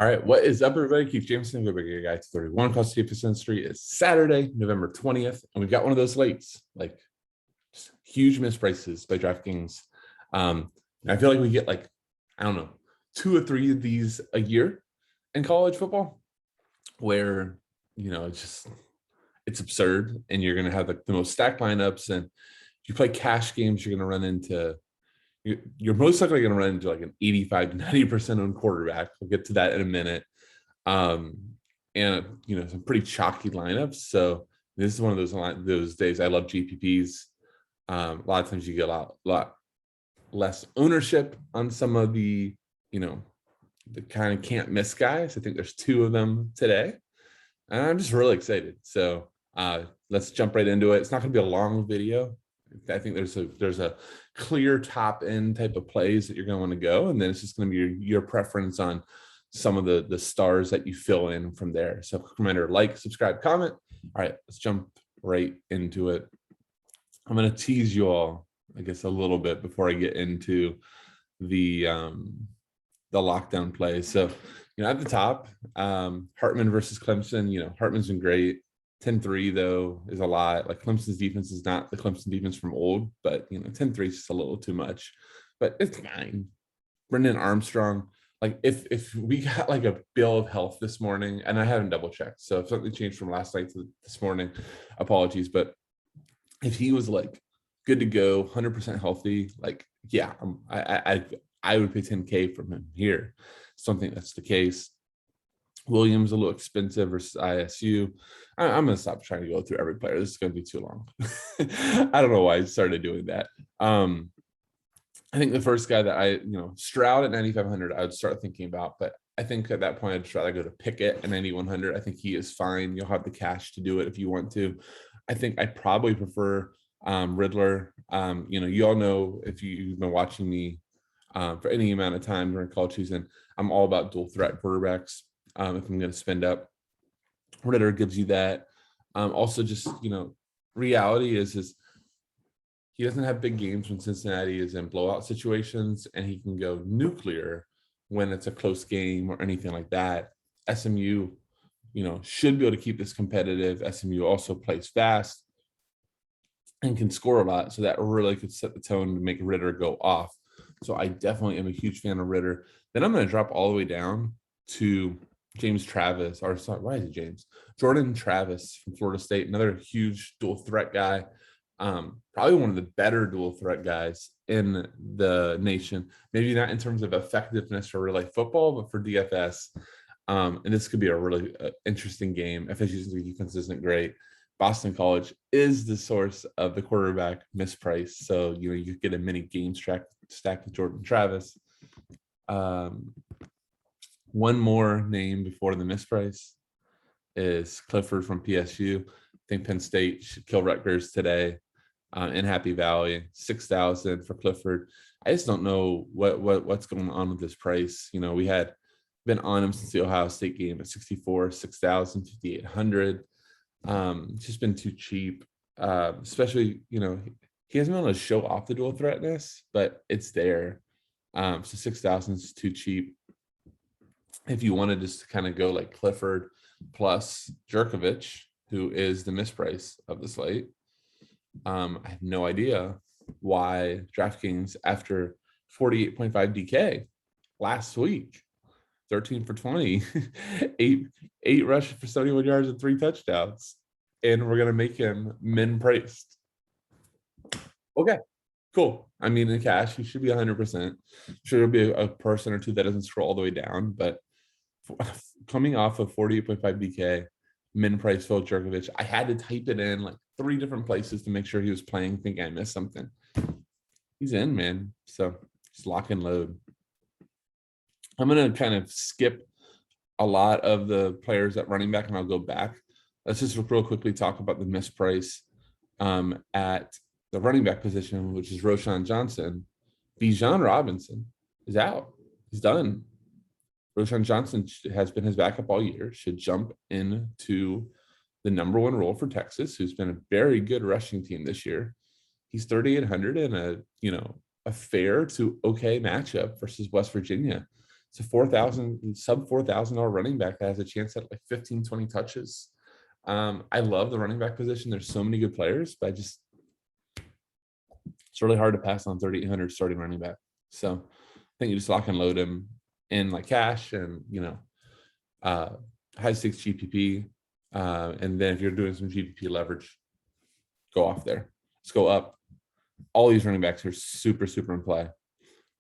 All right, what is up, everybody? Keith Jameson, go big guy 31 across the Pacific Street. It's Saturday, November 20th, and we've got one of those slates, like huge misprices by Draftkings. And I feel like we get I don't know, 2 or 3 of these a year in college football, where it's absurd, and you're gonna have the most stacked lineups, and if you play cash games, you're gonna run into you're most likely going to run into like an 85 to 90% on quarterback. We'll get to that in a minute. And some pretty chalky lineups. So this is one of those days. I love GPPs. A lot of times you get a lot less ownership on some of the kind of can't miss guys. I think there's 2 of them today, and I'm just really excited. So let's jump right into it. It's not going to be a long video. I think there's a clear top end type of plays that you're going to want to go, and then it's just going to be your preference on some of the stars that you fill in from there. So reminder, like, subscribe, comment. All right, let's jump right into it. I'm going to tease you all, I guess, a little bit before I get into the lockdown plays. So at the top, Hartman versus Clemson. Hartman's been great. 10-3 though is a lot. Like, Clemson's defense is not the Clemson defense from old, but 10-3 is just a little too much, but it's fine. Brendan Armstrong, if we got like a bill of health this morning, and I haven't double checked, so if something changed from last night to this morning, apologies, but if he was good to go, 100% healthy, yeah, I would pay 10K from him here. Something that's the case. Williams a little expensive versus ISU. I'm going to stop trying to go through every player. This is going to be too long. I don't know why I started doing that. I think the first guy that Stroud at 9,500, I would start thinking about, but I think at that point, I'd just rather go to Pickett at 9,100. I think he is fine. You'll have the cash to do it if you want to. I think I probably prefer Riddler. You all know, if you've been watching me for any amount of time during college season, I'm all about dual threat quarterbacks. If I'm going to spend up, Ritter gives you that. Also, just reality is he doesn't have big games when Cincinnati is in blowout situations, and he can go nuclear when it's a close game or anything like that. SMU, should be able to keep this competitive. SMU also plays fast and can score a lot, so that really could set the tone to make Ritter go off. So I definitely am a huge fan of Ritter. Then I'm going to drop all the way down to James Travis, or sorry, why is it James? Jordan Travis from Florida State, another huge dual threat guy. Probably one of the better dual threat guys in the nation. Maybe not in terms of effectiveness for real life football, but for DFS. And this could be a really interesting game. FSU's defense isn't great. Boston College is the source of the quarterback misprice. So, you get a mini game stacked with Jordan Travis. One more name before the misprice is Clifford from PSU. I think Penn State should kill Rutgers today in Happy Valley. 6,000 for Clifford. I just don't know what's going on with this price. We had been on him since the Ohio State game at 64, 6,000, 5,800. It's just been too cheap. Especially, he hasn't been able to show off the dual threatness, but it's there. So 6,000 is too cheap. If you wanted just to kind of go like Clifford plus Jerkovich, who is the misprice of the slate, I have no idea why Draftkings, after 48.5 DK last week, 13 for 20, eight rushes for 71 yards and 3 touchdowns, and we're going to make him min priced. Okay, cool. I mean, in cash, he should be 100%. Sure, there'll be a person or two that doesn't scroll all the way down, but coming off of 48.5 DK, min price Phil Jerkovich, I had to type it in 3 different places to make sure he was playing. Think I missed something. He's in, man. So just lock and load. I'm going to kind of skip a lot of the players at running back, and I'll go back. Let's just real quickly talk about the misprice at the running back position, which is Roshan Johnson. Bijan Robinson is out. He's done. Roshan Johnson has been his backup all year, should jump into the number 1 role for Texas, who's been a very good rushing team this year. He's 3,800 in a fair to okay matchup versus West Virginia. It's a 4,000 sub $4,000 running back that has a chance at like 15, 20 touches. I love the running back position. There's so many good players, but it's really hard to pass on 3,800 starting running back. So I think you just lock and load him in like cash and, high stakes GPP. And then if you're doing some GPP leverage, go off there. Let's go up. All these running backs are super, super in play.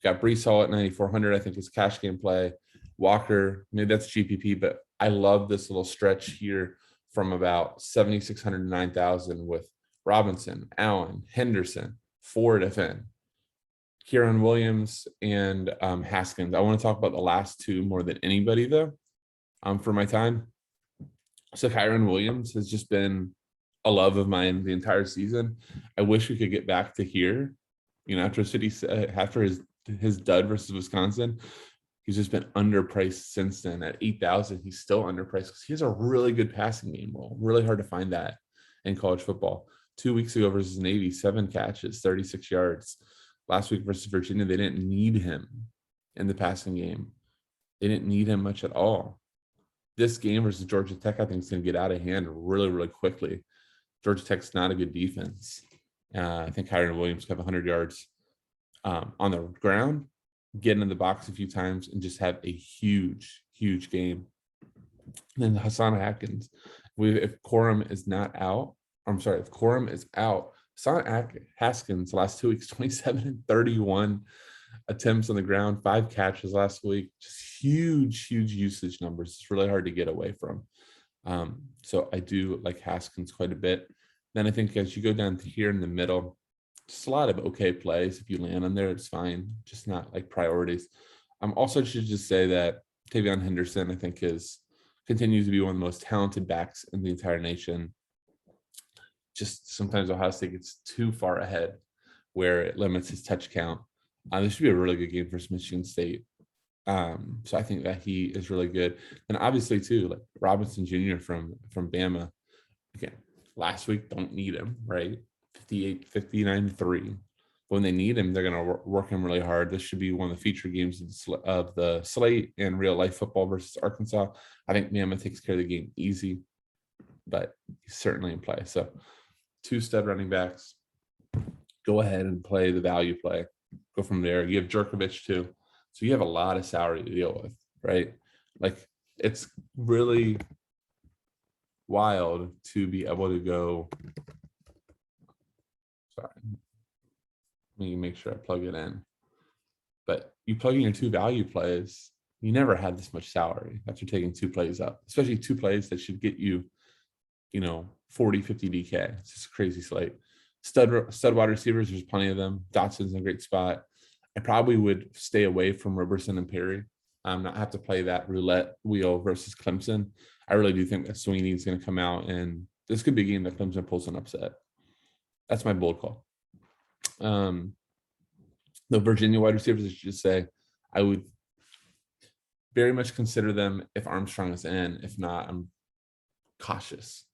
Got Brees Hall at 9,400. I think is cash game play. Walker, maybe that's GPP, but I love this little stretch here from about 7,600 to 9,000 with Robinson, Allen, Henderson, Ford FN, Kyron Williams, and Haskins. I want to talk about the last two more than anybody though, for my time. So Kyron Williams has just been a love of mine the entire season. I wish we could get back to here, after his dud versus Wisconsin. He's just been underpriced since then. At 8,000, he's still underpriced because he has a really good passing game role. Really hard to find that in college football. 2 weeks ago versus Navy, 7 catches, 36 yards. Last week versus Virginia, they didn't need him in the passing game. They didn't need him much at all. This game versus Georgia Tech, I think, is going to get out of hand really, really quickly. Georgia Tech's not a good defense. I think Kyron Williams could have 100 yards on the ground, get in the box a few times, and just have a huge, huge game. And then Hassan Atkins, if Corum is out, Hassan Haskins last 2 weeks, 27 and 31 attempts on the ground, 5 catches last week, just huge, huge usage numbers. It's really hard to get away from. So I do like Haskins quite a bit. Then I think as you go down to here in the middle, just a lot of okay plays. If you land on there, it's fine. Just not like priorities. Also should just say that Tavion Henderson, I think, continues to be one of the most talented backs in the entire nation. Just sometimes Ohio State gets too far ahead where it limits his touch count. This should be a really good game for Michigan State. So I think that he is really good. And obviously too, like Robinson Jr. from Bama. Again, last week, don't need him, right? 59-3. When they need him, they're going to work him really hard. This should be one of the feature games of the slate in real life football versus Arkansas. I think Bama takes care of the game easy, but he's certainly in play. So 2 stud running backs. Go ahead and play the value play. Go from there. You have Jerkovich too. So you have a lot of salary to deal with, right? Like, it's really wild to be able to go. Sorry. Let me make sure I plug it in. But you plug in your 2 value plays, you never had this much salary after taking 2 plays up, especially 2 plays that should get you, 40, 50 DK. It's just a crazy slate. Stud wide receivers, there's plenty of them. Dotson's in a great spot. I probably would stay away from Roberson and Perry. Not have to play that roulette wheel versus Clemson. I really do think that Sweeney is going to come out, and this could be a game that Clemson pulls an upset. That's my bold call. The Virginia wide receivers, I should just say, I would very much consider them if Armstrong is in. If not, I'm cautious,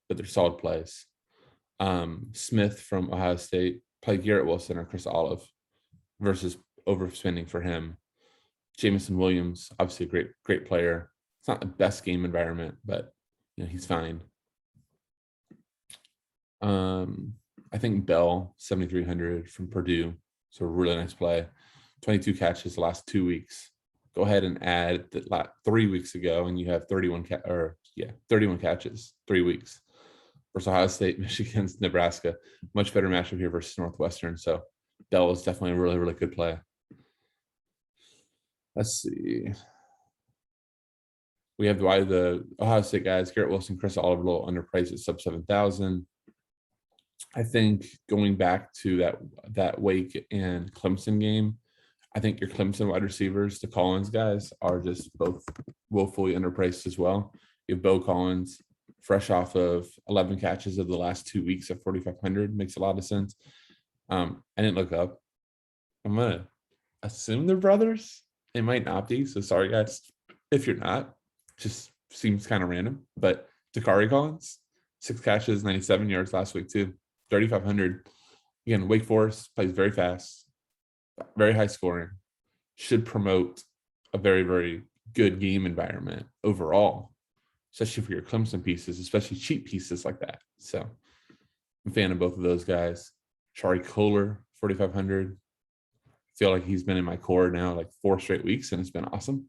but they're solid plays. Smith from Ohio State, play Garrett Wilson or Chris Olive versus overspending for him. Jamison Williams, obviously a great player. It's not the best game environment, but he's fine. I think Bell, 7,300 from Purdue. So a really nice play. 22 catches the last 2 weeks. Go ahead and add that 3 weeks ago, and you have 31 catches, 3 weeks. Versus Ohio State, Michigan, Nebraska. Much better matchup here versus Northwestern. So Bell is definitely a really, really good play. Let's see. We have the Ohio State guys, Garrett Wilson, Chris Oliver, a little underpriced at sub 7,000. I think going back to that Wake and Clemson game, I think your Clemson wide receivers, the Collins guys, are just both woefully underpriced as well. You have Bo Collins, fresh off of 11 catches of the last 2 weeks at 4,500, makes a lot of sense. I didn't look up. I'm gonna assume they're brothers. It might not be, so sorry guys if you're not. Just seems kind of random. But Dakari Collins, 6 catches, 97 yards last week too, 3,500. Again, Wake Forest plays very fast, very high scoring. Should promote a very, very good game environment overall, especially for your Clemson pieces, especially cheap pieces like that. So I'm a fan of both of those guys. Shari Kohler, 4,500. Feel like he's been in my core now like 4 straight weeks, and it's been awesome.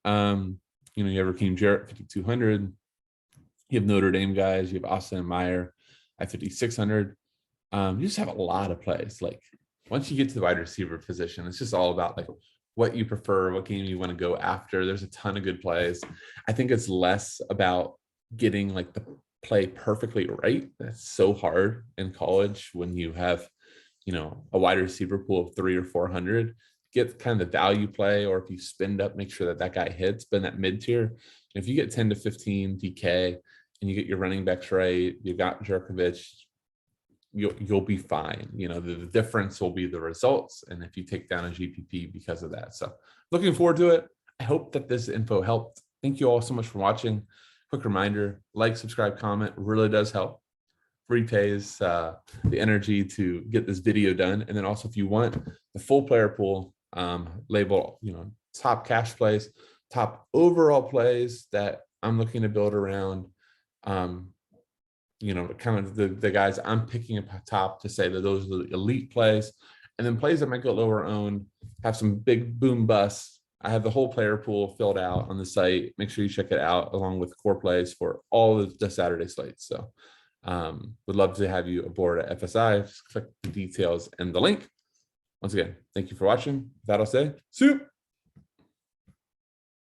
You have Raheem Jarrett, 5,200. You have Notre Dame guys. You have Austin and Meyer at 5,600. You just have a lot of plays. Like once you get to the wide receiver position, it's just all about like what you prefer, what game you want to go after. There's a ton of good plays. I think it's less about getting like the play perfectly right. That's so hard in college when you have, a wide receiver pool of 300 or 400. Get kind of the value play, or if you spend up, make sure that guy hits, but in that mid tier. If you get 10 to 15 DK and you get your running backs right, you got Jerkovich, you'll be fine. The difference will be the results, and if you take down a GPP because of that. So looking forward to it. I hope that this info helped. Thank you all so much for watching. Quick reminder, like, subscribe, comment really does help. Repays the energy to get this video done. And then also, if you want the full player pool, label, top cash plays, top overall plays that I'm looking to build around, kind of the guys I'm picking up top to say that those are the elite plays, and then plays that might go lower owned, have some big boom busts. I have the whole player pool filled out on the site. Make sure you check it out along with core plays for all the Saturday slates. So would love to have you aboard at FSI. Just click the details and the link. Once again, thank you for watching. With that, I'll say, see you.